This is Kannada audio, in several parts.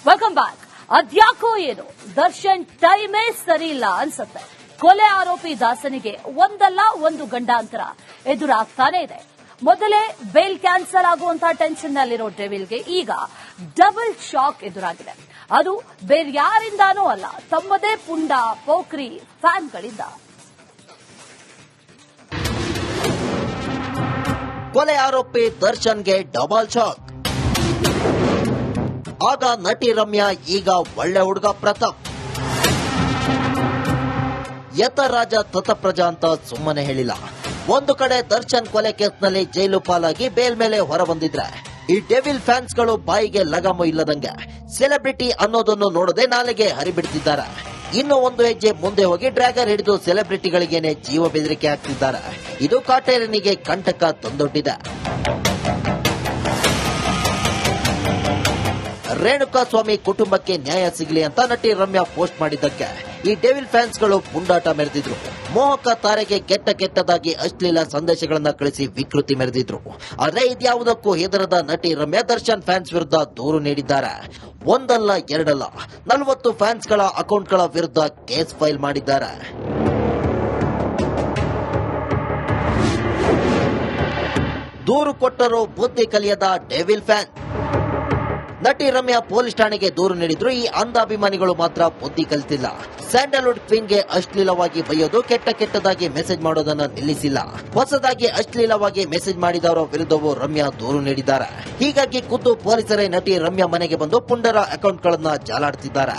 Welcome back. ಅದ್ಯಾಕೋ ಏನು ದರ್ಶನ್ ಟೈಮೇ ಸರಿ ಇಲ್ಲ ಅನ್ಸುತ್ತೆ. ಕೊಲೆ ಆರೋಪಿ ದಾಸನಿಗೆ ಒಂದಲ್ಲ ಒಂದು ಗಂಡಾಂತರ ಎದುರಾಗ್ತಾನೆ ಇದೆ. ಮೊದಲೇ ಬೇಲ್ ಕ್ಯಾನ್ಸಲ್ ಆಗುವಂತಹ ಟೆನ್ಷನ್ ನಲ್ಲಿರೋ ಡೆವಿಲ್ಗೆ ಈಗ ಡಬಲ್ ಶಾಕ್ ಎದುರಾಗಿದೆ. ಅದು ಬೇರ್ಯಾರಿಂದಾನೂ ಅಲ್ಲ, ತಮ್ಮದೇ ಪುಂಡ ಪೋಖ್ರಿ ಫ್ಯಾನ್ಗಳಿಂದ. ಕೊಲೆ ಆರೋಪಿ ದರ್ಶನ್ಗೆ ಡಬಲ್ ಶಾಕ್. ಆಗ ನಟಿ ರಮ್ಯಾ, ಈಗ ಒಳ್ಳೆ ಹುಡುಗ ಪ್ರತಾಪ್. ಯತರಾಜ ತತಪ್ರಜಾ ಅಂತ ಸುಮ್ಮನೆ ಹೇಳಿಲ್ಲ. ಒಂದು ಕಡೆ ದರ್ಶನ್ ಕೊಲೆ ಕೇಸ್ನಲ್ಲಿ ಜೈಲು ಪಾಲಾಗಿ ಬೇಲ್ ಮೇಲೆ ಹೊರಬಂದಿದ್ರೆ, ಈ ಡೆವಿಲ್ ಫ್ಯಾನ್ಸ್ಗಳು ಬಾಯಿಗೆ ಲಗಾಮು ಇಲ್ಲದಂಗೆ ಸೆಲೆಬ್ರಿಟಿ ಅನ್ನೋದನ್ನು ನೋಡದೆ ನಾಲೆಗೆ ಹರಿಬಿಡ್ತಿದ್ದಾರೆ. ಇನ್ನು ಒಂದು ಹೆಜ್ಜೆ ಮುಂದೆ ಹೋಗಿ ಡ್ರ್ಯಾಗರ್ ಹಿಡಿದು ಸೆಲೆಬ್ರಿಟಿಗಳಿಗೇನೆ ಜೀವ ಬೆದರಿಕೆ ಹಾಕ್ತಿದ್ದಾರೆ. ಇದು ಕಾಟೇರನಿಗೆ ಕಂಟಕ ತಂದೊಡ್ಡಿದೆ. ರೇಣುಕಾ ಸ್ವಾಮಿ ಕುಟುಂಬಕ್ಕೆ ನ್ಯಾಯ ಸಿಗಲಿ ಅಂತ ನಟಿ ರಮ್ಯಾ ಪೋಸ್ಟ್ ಮಾಡಿದ್ದಕ್ಕೆ ಈ ಡೆವಿಲ್ ಫ್ಯಾನ್ಸ್ಗಳು ಪುಂಡಾಟ ಮೆರೆದಿದ್ರು. ಮೋಹಕ ತಾರೆಗೆ ಕೆಟ್ಟದಾಗಿ ಅಶ್ಲೀಲ ಸಂದೇಶಗಳನ್ನ ಕಳಿಸಿ ವಿಕೃತಿ ಮೆರೆದಿದ್ರು. ಆದ್ರೆ ಇದ್ಯಾವುದಕ್ಕೂ ಹೆದರದ ನಟಿ ರಮ್ಯಾ ದರ್ಶನ್ ಫ್ಯಾನ್ಸ್ ವಿರುದ್ಧ ದೂರು ನೀಡಿದ್ದಾರೆ. ಒಂದಲ್ಲ ಎರಡಲ್ಲ 40 ಫ್ಯಾನ್ಸ್ಗಳ ಅಕೌಂಟ್ಗಳ ವಿರುದ್ಧ ಕೇಸ್ ಫೈಲ್ ಮಾಡಿದ್ದಾರೆ. ದೂರು ಕೊಟ್ಟರು ಬುದ್ಧಿ ಕಲಿಯದ ಡೆವಿಲ್ ಫ್ಯಾನ್. ನಟಿ ರಮ್ಯಾ ಪೊಲೀಸ್ ಠಾಣೆಗೆ ದೂರು ನೀಡಿದ್ರು. ಈ ಅಂಧ ಅಭಿಮಾನಿಗಳು ಮಾತ್ರ ಬುದ್ಧಿ ಕಲಿತಿಲ್ಲ. ಸ್ಯಾಂಡಲ್ವುಡ್ ಕ್ವೀನ್ಗೆ ಅಶ್ಲೀಲವಾಗಿ ಬೈಯೋದು, ಕೆಟ್ಟದಾಗಿ ಮೆಸೇಜ್ ಮಾಡೋದನ್ನ ನಿಲ್ಲಿಸಿಲ್ಲ. ಹೊಸದಾಗಿ ಅಶ್ಲೀಲವಾಗಿ ಮೆಸೇಜ್ ಮಾಡಿದವರ ವಿರುದ್ಧವೂ ರಮ್ಯಾ ದೂರು ನೀಡಿದ್ದಾರೆ. ಹೀಗಾಗಿ ಖುದ್ದು ಪೊಲೀಸರೇ ನಟಿ ರಮ್ಯಾ ಮನೆಗೆ ಬಂದು ಪುಂಡರ ಅಕೌಂಟ್ಗಳನ್ನ ಜಾಲಾಡ್ತಿದ್ದಾರೆ.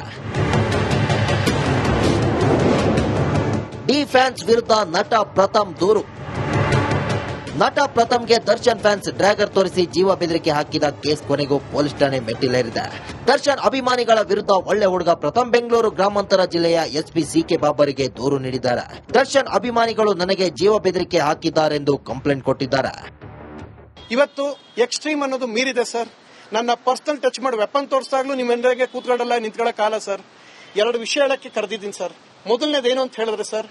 ಡಿ ಫ್ಯಾನ್ಸ್ ವಿರುದ್ಧ ನಟ ಪ್ರಥಮ್ ದೂರು. ನಟ ಪ್ರಥಮ್ಗೆ ದರ್ಶನ್ ಫ್ಯಾನ್ಸ್ ಡ್ರ್ಯಾಗರ್ ತೋರಿಸಿ ಜೀವ ಬೆದರಿಕೆ ಹಾಕಿದ ಕೇಸ್ ಕೊನೆಗೂ ಪೊಲೀಸ್ ಠಾಣೆ ಮೆಟ್ಟಿಲೇರಿದೆ. ದರ್ಶನ್ ಅಭಿಮಾನಿಗಳ ವಿರುದ್ಧ ಒಳ್ಳೆ ಹುಡುಗ ಪ್ರಥಮ್ ಬೆಂಗಳೂರು ಗ್ರಾಮಾಂತರ ಜಿಲ್ಲೆಯ ಎಸ್ಪಿ ಸಿಕೆ ಬಾಬರಿಗೆ ದೂರು ನೀಡಿದ್ದಾರೆ. ದರ್ಶನ್ ಅಭಿಮಾನಿಗಳು ನನಗೆ ಜೀವ ಬೆದರಿಕೆ ಹಾಕಿದ್ದಾರೆಂದು ಕಂಪ್ಲೇಂಟ್ ಕೊಟ್ಟಿದ್ದಾರೆ. ಇವತ್ತು ಎಕ್ಸ್ಟ್ರೀಮ್ ಅನ್ನೋದು ಮೀರಿದೆ ಸರ್. ನನ್ನ ಪರ್ಸನಲ್ ಟಚ್ ಮಾಡಿ ವೆಪನ್ ತೋರಿಸಿದಾಗ್ಲೂ ನಿಮ್ಮೆಲ್ಲರಿಗೆ ಕೂತ್ಕೊಳ್ಳಲ್ಲ, ನಿಂತ್ಕೊಳ್ಳೋಕ್ಕಾಗಲ್ಲ ಸರ್. 2 ವಿಷಯ ಹೇಳಕ್ಕೆ ಕರೆದಿದ್ದೀನಿ ಸರ್. ಮೊದಲನೇದೇನು ಅಂತ ಹೇಳಿದ್ರೆ ಸರ್,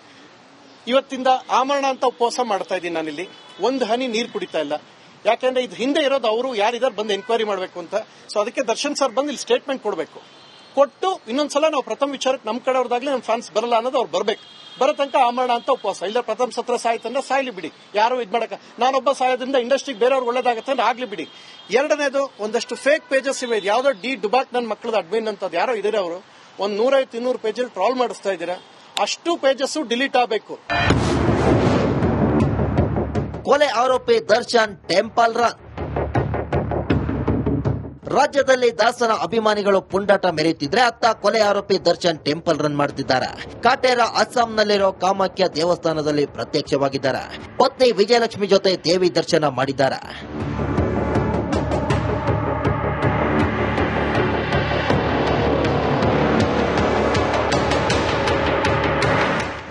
ಇವತ್ತಿಂದ ಆಮರಣ ಅಂತ ಉಪವಾಸ ಮಾಡ್ತಾ ಇದ್ದೀನಿ. ನಾನಿಲ್ಲಿ ಒಂದು ಹನಿ ನೀರು ಕುಡಿತಾ ಇಲ್ಲ. ಯಾಕೆಂದ್ರೆ ಇದು ಹಿಂದೆ ಇರೋದು ಅವರು ಯಾರಿದ್ದಾರೆ ಬಂದು ಎನ್ಕ್ವೈರಿ ಮಾಡಬೇಕು ಅಂತ. ಸೊ ಅದಕ್ಕೆ ದರ್ಶನ್ ಸರ್ ಬಂದು ಇಲ್ಲಿ ಸ್ಟೇಟ್ಮೆಂಟ್ ಕೊಡಬೇಕು. ಕೊಟ್ಟು ಇನ್ನೊಂದ್ಸಲ ನಾವು ಪ್ರಥಮ ವಿಚಾರಕ್ಕೆ ನಮ್ಮ ಕಡೆಯವ್ರದಾಗ್ಲಿ ನಮ್ಮ ಫ್ಯಾನ್ಸ್ ಬರಲ್ಲ ಅನ್ನೋದು ಅವ್ರು ಬರಬೇಕು. ಬರೋ ತನಕ ಆಮರಣ ಅಂತ ಉಪವಾಸ. ಇಲ್ಲ ಪ್ರಥಮ ಸತ್ರ ಸಾಯ್ತಂದ್ರೆ ಸಾಯ್ಲಿ ಬಿಡಿ, ಯಾರು ಇದ್ ಮಾಡಕ. ನಾನೊಬ್ಬ ಸಾಯೋದ್ರಿಂದ ಇಂಡಸ್ಟ್ರಿಗೆ ಬೇರೆಯವ್ರಿಗೆ ಒಳ್ಳೇದಾಗತ್ತೆ ಅಂದ್ರೆ ಆಗ್ಲಿ ಬಿಡಿ. ಎರಡನೇದು, ಒಂದಷ್ಟು ಫೇಕ್ ಪೇಜಸ್ ಇವೆ. ಯಾವ್ದೋ ಡಿ ಡುಬಾಕ್ ನನ್ನ ಮಕ್ಕಳದ ಅಡ್ಮಿನ್ ಅಂತ ಯಾರೋ ಇದಾರೆ, ಅವರು ಒಂದು 150-200 ಪೇಜಲ್ಲಿ ಟ್ರಾಲ್ ಮಾಡಿಸ್ತಾ ಇದ್ದೀರಾ. ಅಷ್ಟು ಪೇಜಸ್ ಡಿಲೀಟ್ ಆಗಬೇಕು. ಕೊಲೆ ಆರೋಪಿ ದರ್ಶನ್ ಟೆಂಪಲ್ ರನ್. ರಾಜ್ಯದಲ್ಲಿ ದಾಸನ ಅಭಿಮಾನಿಗಳು ಪುಂಡಾಟ ಮೆರೆಯುತ್ತಿದ್ರೆ, ಅತ್ತ ಕೊಲೆ ಆರೋಪಿ ದರ್ಶನ್ ಟೆಂಪಲ್ ರನ್ ಮಾಡುತ್ತಿದ್ದಾರೆ. ಕಾಟೇರ ಅಸ್ಸಾಂನಲ್ಲಿರೋ ಕಾಮಾಖ್ಯ ದೇವಸ್ಥಾನದಲ್ಲಿ ಪ್ರತ್ಯಕ್ಷವಾಗಿದ್ದಾರೆ. ಪತ್ನಿ ವಿಜಯಲಕ್ಷ್ಮಿ ಜೊತೆ ದೇವಿ ದರ್ಶನ ಮಾಡಿದ್ದಾರೆ.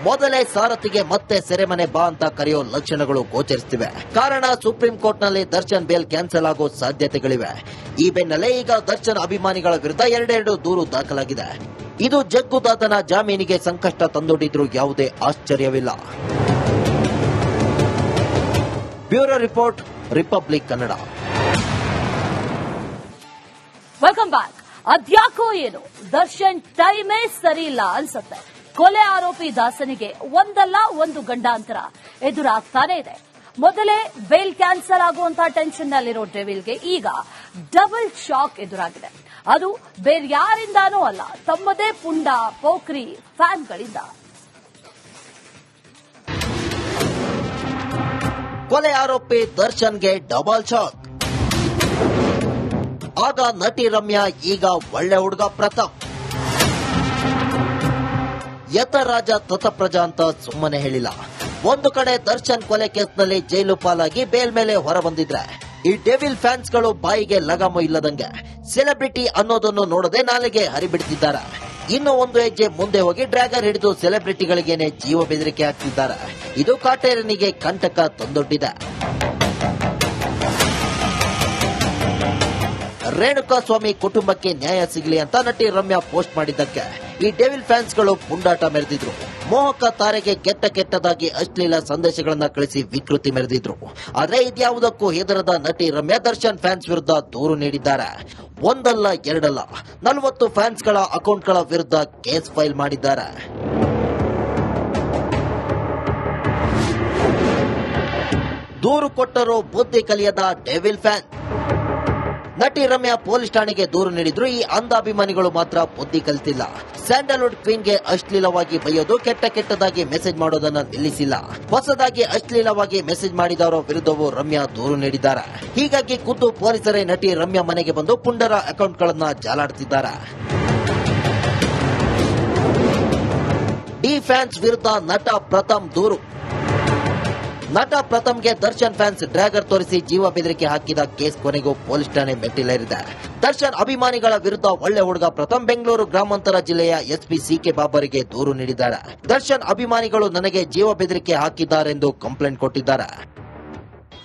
ಮೊದಲೇ ಸಾರಥಿಗೆ ಮತ್ತೆ ಸೆರೆಮನೆ ಬಾ ಅಂತ ಕರೆಯೋ ಲಕ್ಷಣಗಳು ಗೋಚರಿಸುತ್ತಿವೆ. ಕಾರಣ, ಸುಪ್ರೀಂ ಕೋರ್ಟ್ನಲ್ಲಿ ದರ್ಶನ್ ಬೇಲ್ ಕ್ಯಾನ್ಸಲ್ ಆಗೋ ಸಾಧ್ಯತೆಗಳಿವೆ. ಈ ಬೆನ್ನಲ್ಲೇ ಈಗ ದರ್ಶನ್ ಅಭಿಮಾನಿಗಳ ವಿರುದ್ಧ 2 ದೂರು ದಾಖಲಾಗಿದೆ. ಇದು ಜಗ್ಗುದಾತನ ಜಾಮೀನಿಗೆ ಸಂಕಷ್ಟ ತಂದೊಡ್ಡಿದ್ರೂ ಯಾವುದೇ ಆಶ್ಚರ್ಯವಿಲ್ಲ. Bureau report, republic Kannada. Welcome back. ಅದ್ಯಾಕೋ ಏನು ದರ್ಶನ್ ಟೈಮೇ ಸರಿ ಇಲ್ಲ ಅನ್ಸುತ್ತೆ. ಕೊಲೆ ಆರೋಪಿ ದಾಸನಿಗೆ ಒಂದಲ್ಲ ಒಂದು ಗಂಡಾಂತರ ಎದುರಾಗ್ತಾನೆ ಇದೆ. ಮೊದಲೇ ಬೇಲ್ ಕ್ಯಾನ್ಸಲ್ ಆಗುವಂತಹ ಟೆನ್ಷನ್ ನಲ್ಲಿರೋ ಡೆವಿಲ್ಗೆ ಈಗ ಡಬಲ್ ಶಾಕ್ ಎದುರಾಗಿದೆ. ಅದು ಬೇರ್ಯಾರಿಂದಾನೂ ಅಲ್ಲ, ತಮ್ಮದೇ ಪುಂಡ ಪೋಖ್ರಿ ಫ್ಯಾನ್ಗಳಿಂದ. ಕೊಲೆ ಆರೋಪಿ ದರ್ಶನ್ಗೆ ಡಬಲ್ ಶಾಕ್. ಆಗ ನಟಿ ರಮ್ಯಾ, ಈಗ ಒಳ್ಳೆ ಹುಡುಗ ಪ್ರತಾಪ್. ಯತರಾಜ ತತಪ್ರಜಾ ಅಂತ ಸುಮ್ಮನೆ ಹೇಳಿಲ್ಲ. ಒಂದು ಕಡೆ ದರ್ಶನ್ ಕೊಲೆ ಕೇಸ್ನಲ್ಲಿ ಜೈಲು ಪಾಲಾಗಿ ಬೇಲ್ ಮೇಲೆ ಹೊರಬಂದಿದ್ರೆ, ಈ ಡೆವಿಲ್ ಫ್ಯಾನ್ಸ್ಗಳು ಬಾಯಿಗೆ ಲಗಾಮು ಇಲ್ಲದಂಗೆ ಸೆಲೆಬ್ರಿಟಿ ಅನ್ನೋದನ್ನು ನೋಡದೆ ನಾಲೆಗೆ ಹರಿಬಿಡ್ತಿದ್ದಾರೆ. ಇನ್ನು ಒಂದು ಹೆಜ್ಜೆ ಮುಂದೆ ಹೋಗಿ ಡ್ರ್ಯಾಗರ್ ಹಿಡಿದು ಸೆಲೆಬ್ರಿಟಿಗಳಿಗೇನೆ ಜೀವ ಬೆದರಿಕೆ ಹಾಕ್ತಿದ್ದಾರೆ. ಇದು ಕಾಟೇರನಿಗೆ ಕಂಟಕ ತಂದೊಡ್ಡಿದೆ. ರೇಣುಕಾಸ್ವಾಮಿ ಕುಟುಂಬಕ್ಕೆ ನ್ಯಾಯ ಸಿಗಲಿ ಅಂತ ನಟಿ ರಮ್ಯಾ ಪೋಸ್ಟ್ ಮಾಡಿದ್ದಕ್ಕೆ ಈ ಡೆವಿಲ್ ಫ್ಯಾನ್ಸ್ಗಳು ಪುಂಡಾಟ ಮೆರೆದಿದ್ರು. ಮೋಹಕ ತಾರೆಗೆ ಕೆಟ್ಟದಾಗಿ ಅಶ್ಲೀಲ ಸಂದೇಶಗಳನ್ನ ಕಳಿಸಿ ವಿಕೃತಿ ಮೆರೆದಿದ್ರು. ಆದ್ರೆ ಇದ್ಯಾವುದಕ್ಕೂ ಹೆದರದ ನಟಿ ರಮ್ಯಾ ದರ್ಶನ್ ಫ್ಯಾನ್ಸ್ ವಿರುದ್ಧ ದೂರು ನೀಡಿದ್ದಾರೆ. ಒಂದಲ್ಲ ಎರಡಲ್ಲ 40 ಫ್ಯಾನ್ಸ್ಗಳ ಅಕೌಂಟ್ಗಳ ವಿರುದ್ಧ ಕೇಸ್ ಫೈಲ್ ಮಾಡಿದ್ದಾರೆ. ದೂರು ಕೊಟ್ಟರು ಬುದ್ಧಿ ಕಲಿಯದ ಡೆವಿಲ್ ಫ್ಯಾನ್. ನಟಿ ರಮ್ಯಾ ಪೊಲೀಸ್ ಠಾಣೆಗೆ ದೂರು ನೀಡಿದ್ರು. ಈ ಅಂಧಾಭಿಮಾನಿಗಳು ಮಾತ್ರ ಬುದ್ಧಿ ಕಲಿತಿಲ್ಲ. ಸ್ಯಾಂಡಲ್ವುಡ್ ಕ್ವೀನ್ಗೆ ಅಶ್ಲೀಲವಾಗಿ ಬೈಯೋದು, ಕೆಟ್ಟದಾಗಿ ಮೆಸೇಜ್ ಮಾಡೋದನ್ನ ನಿಲ್ಲಿಸಿಲ್ಲ. ಹೊಸದಾಗಿ ಅಶ್ಲೀಲವಾಗಿ ಮೆಸೇಜ್ ಮಾಡಿದವರ ವಿರುದ್ಧವೂ ರಮ್ಯಾ ದೂರು ನೀಡಿದ್ದಾರೆ. ಹೀಗಾಗಿ ಖುದ್ದು ಪೊಲೀಸರೇ ನಟಿ ರಮ್ಯಾ ಮನೆಗೆ ಬಂದು ಪುಂಡರ ಅಕೌಂಟ್ಗಳನ್ನ ಜಾಲಾಡ್ತಿದ್ದಾರೆ. ಡಿ ಫ್ಯಾನ್ಸ್ ವಿರುದ್ಧ ನಟ ಪ್ರಥಮ್ ದೂರು. ನಟ ಪ್ರಥಮ್ಗೆ ದರ್ಶನ್ ಫ್ಯಾನ್ಸ್ ಡ್ರ್ಯಾಗರ್ ತೋರಿಸಿ ಜೀವ ಬೆದರಿಕೆ ಹಾಕಿದ ಕೇಸ್ ಕೊನೆಗೂ ಪೊಲೀಸ್ ಠಾಣೆ ಮೆಟ್ಟಿಲೇರಿದೆ. ದರ್ಶನ್ ಅಭಿಮಾನಿಗಳ ವಿರುದ್ಧ ಒಳ್ಳೆ ಹುಡುಗ ಪ್ರಥಮ್ ಬೆಂಗಳೂರು ಗ್ರಾಮಾಂತರ ಜಿಲ್ಲೆಯ ಎಸ್ಪಿ ಸಿಕೆ ಬಾಬರಿಗೆ ದೂರು ನೀಡಿದ್ದಾರೆ. ದರ್ಶನ್ ಅಭಿಮಾನಿಗಳು ನನಗೆ ಜೀವ ಬೆದರಿಕೆ ಹಾಕಿದ್ದಾರೆಂದು ಕಂಪ್ಲೇಂಟ್ ಕೊಟ್ಟಿದ್ದಾರೆ.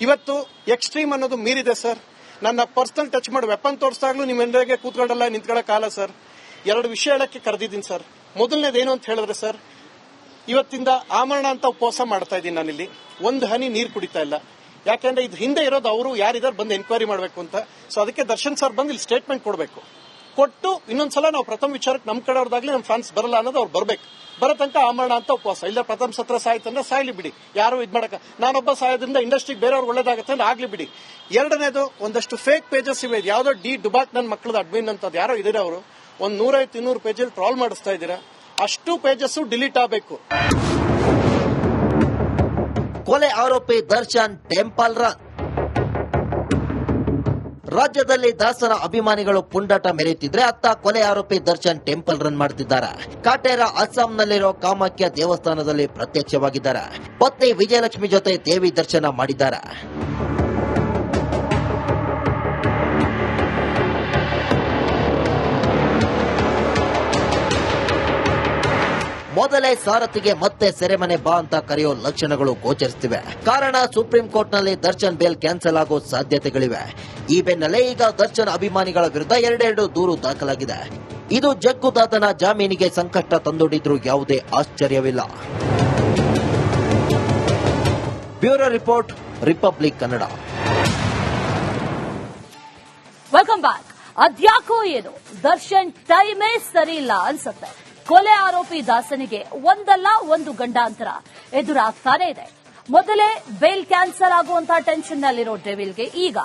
ಇವತ್ತು ಎಕ್ಸ್ಟ್ರೀಮ್ ಅನ್ನೋದು ಮೀರಿದೆ ಸರ್. ನನ್ನ ಪರ್ಸನಲ್ ಟಚ್ ಮಾಡಿ ವೆಪನ್ ತೋರಿಸಿದಾಗ್ಲೂ ನಿಮ್ಮೆಲ್ಲರಿಗೆ ಕೂತ್ಕೊಂಡಲ್ಲ ನಿಂತ್ಕೊಳ್ಳೋಕ್ಕಾಗಲ್ಲ ಸರ್. 2 ವಿಷಯ ಹೇಳಕ್ಕೆ ಕರೆದಿದ್ದೀನಿ ಸರ್. ಮೊದಲನೇದೇನು ಅಂತ ಹೇಳಿದ್ರೆ ಸರ್, ಇವತ್ತಿಂದ ಆಮರಣ ಅಂತ ಉಪವಾಸ ಮಾಡ್ತಾ ಇದ್ದೀನಿ. ನಾನಿಲ್ಲಿ ಒಂದು ಹನಿ ನೀರು ಕುಡಿತಾ ಇಲ್ಲ. ಯಾಕೆಂದ್ರೆ ಇದು ಹಿಂದೆ ಇರೋದು ಅವರು ಯಾರಿದಾರು ಬಂದು ಎನ್ಕ್ವೈರಿ ಮಾಡಬೇಕು ಅಂತ. ಸೊ ಅದಕ್ಕೆ ದರ್ಶನ್ ಸರ್ ಬಂದು ಇಲ್ಲಿ ಸ್ಟೇಟ್ಮೆಂಟ್ ಕೊಡಬೇಕು. ಕೊಟ್ಟು ಇನ್ನೊಂದ್ಸಲ ನಾವು ಪ್ರಥಮ ವಿಚಾರಕ್ಕೆ ನಮ್ಮ ಕಡೆಯವ್ರದಾಗ್ಲಿ ನಮ್ಮ ಫ್ಯಾನ್ಸ್ ಬರಲ್ಲ ಅನ್ನೋದು ಅವ್ರು ಬರ್ಬೇಕು. ಬರೋ ತನಕ ಆಮರಣ ಅಂತ ಉಪವಾಸ. ಇಲ್ಲ ಪ್ರಥಮ ಸತ್ರ ಸಾಯ್ತಂದ್ರೆ ಸಾಯ್ಲಿ ಬಿಡಿ, ಯಾರು ಇದ್ ಮಾಡಕ. ನಾನೊಬ್ಬ ಸಾಯೋದ್ರಿಂದ ಇಂಡಸ್ಟ್ರಿಗೆ ಬೇರೆಯವ್ರಿಗೆ ಒಳ್ಳೇದಾಗುತ್ತೆ ಅಂದ್ರೆ ಆಗ್ಲಿ ಬಿಡಿ. ಎರಡನೇದು, ಒಂದಷ್ಟು ಫೇಕ್ ಪೇಜಸ್ ಇವೆ. ಯಾವ್ದೋ ಡಿ ಡುಬಾಕ್ ನನ್ನ ಮಕ್ಕಳದ ಅಡ್ಮಿನ್ ಅಂತ ಯಾರೋ ಇದ್ದೀರಾ, ಅವರು ಒಂದು 150-200 ಪೇಜಲ್ಲಿ ಟ್ರಾಲ್ ಮಾಡಿಸ್ತಾ ಇದ್ದೀರಾ. ಅಷ್ಟು ಪೇಜಸ್ ಡಿಲೀಟ್ ಆಗಬೇಕು. ಕೊಲೆ ಆರೋಪಿ ದರ್ಶನ್ ಟೆಂಪಲ್ ರನ್. ರಾಜ್ಯದಲ್ಲಿ ದಾಸನ ಅಭಿಮಾನಿಗಳು ಪುಂಡಾಟ ಮೆರೆಯುತ್ತಿದ್ರೆ ಅತ್ತ ಕೊಲೆ ಆರೋಪಿ ದರ್ಶನ್ ಟೆಂಪಲ್ ರನ್ ಮಾಡುತ್ತಿದ್ದಾರೆ. ಕಾಟೇರ ಅಸ್ಸಾಂನಲ್ಲಿರೋ ಕಾಮಾಖ್ಯ ದೇವಸ್ಥಾನದಲ್ಲಿ ಪ್ರತ್ಯಕ್ಷವಾಗಿದ್ದಾರೆ. ಪತ್ನಿ ವಿಜಯಲಕ್ಷ್ಮಿ ಜೊತೆ ದೇವಿ ದರ್ಶನ ಮಾಡಿದ್ದಾರೆ. ಮೊದಲೇ ಸಾರಥಿಗೆ ಮತ್ತೆ ಸೆರೆಮನೆ ಬಾ ಅಂತ ಕರೆಯೋ ಲಕ್ಷಣಗಳು ಗೋಚರಿಸುತ್ತಿವೆ. ಕಾರಣ ಸುಪ್ರೀಂ ಕೋರ್ಟ್ನಲ್ಲಿ ದರ್ಶನ್ ಬೇಲ್ ಕ್ಯಾನ್ಸಲ್ ಆಗೋ ಸಾಧ್ಯತೆಗಳಿವೆ. ಈ ಬೆನ್ನಲ್ಲೇ ಈಗ ದರ್ಶನ್ ಅಭಿಮಾನಿಗಳ ವಿರುದ್ಧ 2 ದೂರು ದಾಖಲಾಗಿದೆ. ಇದು ಜಗ್ಗುದಾದನ ಜಾಮೀನಿಗೆ ಸಂಕಷ್ಟ ತಂದೊಡ್ಡಿದ್ರೂ ಯಾವುದೇ ಆಶ್ಚರ್ಯವಿಲ್ಲ. Bureau report, republic Kannada. Welcome back. ಅದ್ಯಾಕೋ ಏನು ದರ್ಶನ್ ಟೈಮೇ ಸರಿ ಇಲ್ಲ ಅನ್ಸುತ್ತೆ. ಕೊಲೆ ಆರೋಪಿ ದಾಸನಿಗೆ ಒಂದಲ್ಲ ಒಂದು ಗಂಡಾಂತರ ಎದುರಾಗ್ತಾನೆ ಇದೆ. ಮೊದಲೇ ಬೇಲ್ ಕ್ಯಾನ್ಸಲ್ ಆಗುವಂತಹ ಟೆನ್ಷನ್ ನಲ್ಲಿರೋ ಡೆವಿಲ್ಗೆ ಈಗ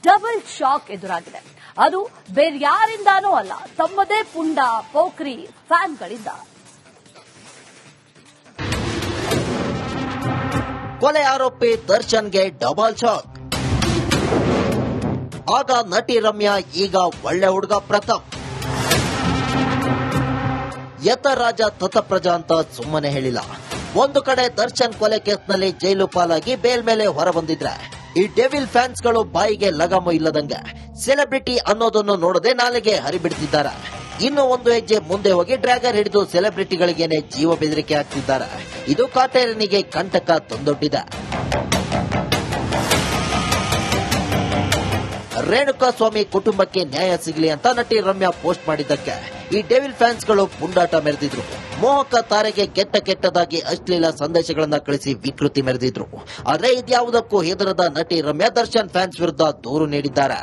ಡಬಲ್ ಶಾಕ್ ಎದುರಾಗಿದೆ. ಅದು ಬೇರ್ಯಾರಿಂದಾನೂ ಅಲ್ಲ, ತಮ್ಮದೇ ಪುಂಡ ಪೋಖ್ರಿ ಫ್ಯಾನ್ಗಳಿಂದ. ಕೊಲೆ ಆರೋಪಿ ದರ್ಶನ್ಗೆ ಡಬಲ್ ಶಾಕ್. ಆಗ ನಟಿ ರಮ್ಯಾ, ಈಗ ಒಳ್ಳೆ ಹುಡುಗ ಪ್ರತಾಪ್. ಯತರಾಜ ತತಪ್ರಜಾ ಅಂತ ಸುಮ್ಮನೆ ಹೇಳಿಲ್ಲ. ಒಂದು ಕಡೆ ದರ್ಶನ್ ಕೊಲೆ ಕೇಸ್ನಲ್ಲಿ ಜೈಲು ಪಾಲಾಗಿ ಬೇಲ್ ಮೇಲೆ ಹೊರಬಂದಿದ್ರೆ, ಈ ಡೆವಿಲ್ ಫ್ಯಾನ್ಸ್ಗಳು ಬಾಯಿಗೆ ಲಗಾಮು ಇಲ್ಲದಂಗೆ ಸೆಲೆಬ್ರಿಟಿ ಅನ್ನೋದನ್ನು ನೋಡದೆ ನಾಲಿಗೆ ಹರಿಬಿಡ್ತಿದ್ದಾರೆ. ಇನ್ನು ಒಂದು ಹೆಜ್ಜೆ ಮುಂದೆ ಹೋಗಿ ಡ್ರ್ಯಾಗರ್ ಹಿಡಿದು ಸೆಲೆಬ್ರಿಟಿಗಳಿಗೇನೆ ಜೀವ ಬೆದರಿಕೆ ಹಾಕ್ತಿದ್ದಾರೆ. ಇದು ಕಾಟೇರನಿಗೆ ಕಂಟಕ ತಂದೊಡ್ಡಿದೆ. ರೇಣುಕಾಸ್ವಾಮಿ ಕುಟುಂಬಕ್ಕೆ ನ್ಯಾಯ ಸಿಗಲಿ ಅಂತ ನಟಿ ರಮ್ಯಾ ಪೋಸ್ಟ್ ಮಾಡಿದ್ದಕ್ಕೆ ಈ ಡೆವಿಲ್ ಫ್ಯಾನ್ಸ್ಗಳು ಪುಂಡಾಟ ಮೆರೆದಿದ್ರು. ಮೋಹಕ ತಾರೆಗೆ ಕೆಟ್ಟದಾಗಿ ಅಶ್ಲೀಲ ಸಂದೇಶಗಳನ್ನ ಕಳಿಸಿ ವಿಕೃತಿ ಮೆರೆದಿದ್ರು. ಆದ್ರೆ ಇದ್ಯಾವುದಕ್ಕೂ ಹೆದರದ ನಟಿ ರಮ್ಯಾ ದರ್ಶನ್ ಫ್ಯಾನ್ಸ್ ವಿರುದ್ಧ ದೂರು ನೀಡಿದ್ದಾರೆ.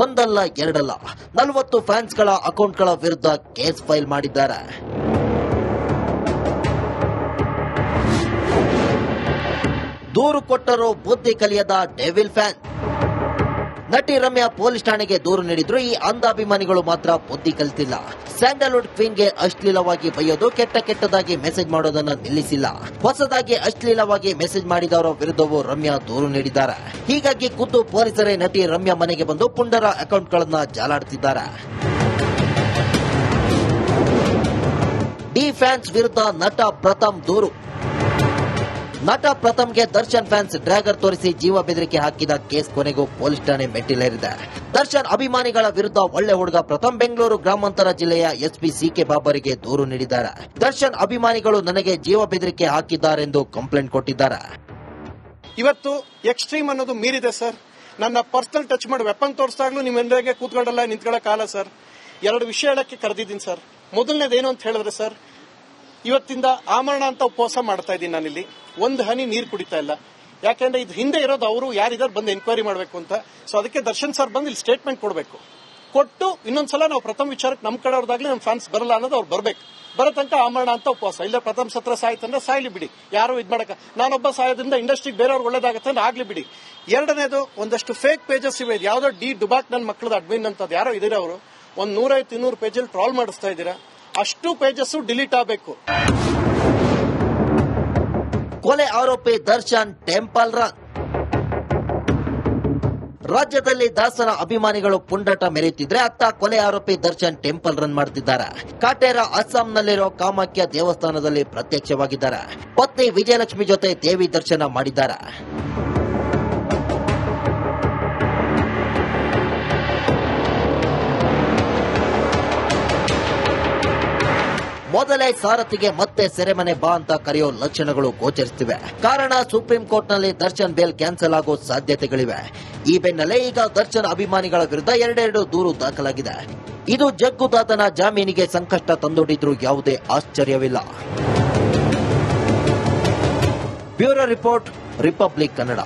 ಒಂದಲ್ಲ ಎರಡಲ್ಲ 40 ಫ್ಯಾನ್ಸ್ಗಳ ಅಕೌಂಟ್ಗಳ ವಿರುದ್ಧ ಕೇಸ್ ಫೈಲ್ ಮಾಡಿದ್ದಾರೆ. ದೂರು ಕೊಟ್ಟರು ಬುದ್ಧಿ ಕಲಿಯದ ಡೆವಿಲ್ ಫ್ಯಾನ್. ನಟಿ ರಮ್ಯಾ ಪೊಲೀಸ್ ಠಾಣೆಗೆ ದೂರು ನೀಡಿದ್ರು. ಈ ಅಂಧಾಭಿಮಾನಿಗಳು ಮಾತ್ರ ಬುದ್ಧಿ ಕಲಿತಿಲ್ಲ. ಸ್ಯಾಂಡಲ್ವುಡ್ ಕ್ವೀನ್ಗೆ ಅಶ್ಲೀಲವಾಗಿ ಬೈಯೋದು, ಕೆಟ್ಟದಾಗಿ ಮೆಸೇಜ್ ಮಾಡೋದನ್ನ ನಿಲ್ಲಿಸಿಲ್ಲ. ಹೊಸದಾಗಿ ಅಶ್ಲೀಲವಾಗಿ ಮೆಸೇಜ್ ಮಾಡಿದವರ ವಿರುದ್ಧವೂ ರಮ್ಯಾ ದೂರು ನೀಡಿದ್ದಾರೆ. ಹೀಗಾಗಿ ಖುದ್ದು ಪೊಲೀಸರೇ ನಟಿ ರಮ್ಯಾ ಮನೆಗೆ ಬಂದು ಪುಂಡರ ಅಕೌಂಟ್ಗಳನ್ನ ಜಾಲಾಡ್ತಿದ್ದಾರೆ. ಡಿ ಫ್ಯಾನ್ಸ್ ವಿರುದ್ಧ ನಟ ಪ್ರಥಮ್ ದೂರು. ನಟ ಪ್ರಥಮ್ಗೆ ದರ್ಶನ್ ಫ್ಯಾನ್ಸ್ ಡ್ರ್ಯಾಗರ್ ತೋರಿಸಿ ಜೀವ ಬೆದರಿಕೆ ಹಾಕಿದ ಕೇಸ್ ಕೊನೆಗೂ ಪೊಲೀಸ್ ಠಾಣೆ ಮೆಟ್ಟಿಲೇರಿದೆ. ದರ್ಶನ್ ಅಭಿಮಾನಿಗಳ ವಿರುದ್ಧ ಒಳ್ಳೆ ಹುಡುಗ ಪ್ರಥಮ್ ಬೆಂಗಳೂರು ಗ್ರಾಮಾಂತರ ಜಿಲ್ಲೆಯ ಎಸ್ಪಿ ಸಿಕೆ ಬಾಬರಿಗೆ ದೂರು ನೀಡಿದ್ದಾರೆ. ದರ್ಶನ್ ಅಭಿಮಾನಿಗಳು ನನಗೆ ಜೀವ ಬೆದರಿಕೆ ಹಾಕಿದ್ದಾರೆಂದು ಕಂಪ್ಲೇಂಟ್ ಕೊಟ್ಟಿದ್ದಾರೆ. ಇವತ್ತು ಎಕ್ಸ್ಟ್ರೀಮ್ ಅನ್ನೋದು ಮೀರಿದೆ ಸರ್. ನನ್ನ ಪರ್ಸನಲ್ ಟಚ್ ಮಾಡಿ ವೆಪನ್ ತೋರಿಸಿದಾಗ್ಲೂ ನಿಮ್ಮ ಎದುರಿಗೆ ಕೂತ್ಕೊಂಡಲ್ಲ ನಿಂತ್ಕೊಳ್ಳೋಕ್ಕಾಗಲ್ಲ ಸರ್. 2 ವಿಷಯ ಹೇಳಕ್ಕೆ ಕರೆದಿದ್ದೀನಿ ಸರ್. ಮೊದಲನೇದೇನು ಅಂತ ಹೇಳಿದ್ರೆ ಸರ್, ಇವತ್ತಿಂದ ಆಮರಣ ಅಂತ ಉಪವಾಸ ಮಾಡ್ತಾ ಇದ್ದೀನಿ ನಾನಿಲ್ಲಿ. 1 ಹನಿ ನೀರು ಕುಡಿತಾ ಇಲ್ಲ. ಯಾಕೆಂದ್ರೆ ಇದು ಹಿಂದೆ ಇರೋದು ಅವರು ಯಾರಿದ್ದಾರೆ ಬಂದು ಎನ್ಕ್ವೈರಿ ಮಾಡಬೇಕು ಅಂತ. ಸೊ ಅದಕ್ಕೆ ದರ್ಶನ್ ಸರ್ ಬಂದು ಇಲ್ಲಿ ಸ್ಟೇಟ್ಮೆಂಟ್ ಕೊಡಬೇಕು. ಕೊಟ್ಟು ಇನ್ನೊಂದ್ಸಲ ನಾವು ಪ್ರಥಮ ವಿಚಾರಕ್ಕೆ ನಮ್ಮ ಕಡೆ ಅವ್ರದಾಗ್ಲಿ ನಮ್ಮ ಫ್ಯಾನ್ಸ್ ಬರಲ್ಲ ಅನ್ನೋದು ಅವ್ರು ಬರ್ಬೇಕು. ಬರೋ ತನಕ ಆಮರಣ ಅಂತ ಉಪವಾಸ. ಇಲ್ಲ ಪ್ರಥಮ ಸತ್ರ ಸಾಯ್ತಂದ್ರೆ ಸಾಯ್ಲಿ ಬಿಡಿ, ಯಾರು ಇದ್ ಮಾಡಕ. ನಾನೊಬ್ಬ ಸಾಯೋದ್ರಿಂದ ಇಂಡಸ್ಟ್ರಿಗೆ ಬೇರೆಯವ್ರಿಗೆ ಒಳ್ಳೇದಾಗತ್ತೆ ಅಂದ್ರೆ ಆಗ್ಲಿ ಬಿಡಿ. ಎರಡನೇದು, ಒಂದಷ್ಟು ಫೇಕ್ ಪೇಜಸ್ ಇವೆ. ಯಾವ್ದೋ ಡುಬಾಕ್ ನನ್ನ ಮಕ್ಕಳದ ಅಡ್ಮಿನ್ ಅಂತ ಯಾರೋ ಇದ್ದೀರಾ ಅವರು, 150-200 ಪೇಜಲ್ಲಿ ಟ್ರಾಲ್ ಮಾಡಿಸ್ತಾ ಇದ್ದೀರಾ. ಅಷ್ಟು ಪೇಜಸ್ ಡಿಲೀಟ್ ಆಗಬೇಕು. ಕೊಲೆ ಆರೋಪಿ ದರ್ಶನ್ ಟೆಂಪಲ್ ರನ್. ರಾಜ್ಯದಲ್ಲಿ ದಾಸನ ಅಭಿಮಾನಿಗಳು ಪುಂಡಾಟ ಮೆರೆಯುತ್ತಿದ್ರೆ ಅತ್ತ ಕೊಲೆ ಆರೋಪಿ ದರ್ಶನ್ ಟೆಂಪಲ್ ರನ್ ಮಾಡುತ್ತಿದ್ದಾರೆ. ಕಾಟೇರ ಅಸ್ಸಾಂನಲ್ಲಿರೋ ಕಾಮಾಖ್ಯ ದೇವಸ್ಥಾನದಲ್ಲಿ ಪ್ರತ್ಯಕ್ಷವಾಗಿದ್ದಾರೆ. ಪತ್ನಿ ವಿಜಯಲಕ್ಷ್ಮಿ ಜೊತೆ ದೇವಿ ದರ್ಶನ ಮಾಡಿದ್ದಾರೆ. ಮೊದಲೇ ಸಾರಥಿಗೆ ಮತ್ತೆ ಸೆರೆಮನೆ ಬಾ ಅಂತ ಕರೆಯೋ ಲಕ್ಷಣಗಳು ಗೋಚರಿಸುತ್ತಿವೆ. ಕಾರಣ ಸುಪ್ರೀಂ ಕೋರ್ಟ್ನಲ್ಲಿ ದರ್ಶನ್ ಬೇಲ್ ಕ್ಯಾನ್ಸಲ್ ಆಗೋ ಸಾಧ್ಯತೆಗಳಿವೆ. ಈ ಬೆನ್ನಲ್ಲೇ ಈಗ ದರ್ಶನ್ ಅಭಿಮಾನಿಗಳ ವಿರುದ್ಧ 2 ದೂರು ದಾಖಲಾಗಿದೆ. ಇದು ಜಗ್ಗುದಾತನ ಜಾಮೀನಿಗೆ ಸಂಕಷ್ಟ ತಂದೊಡ್ಡಿದ್ರೂ ಯಾವುದೇ ಆಶ್ಚರ್ಯವಿಲ್ಲ. Bureau report, republic Kannada.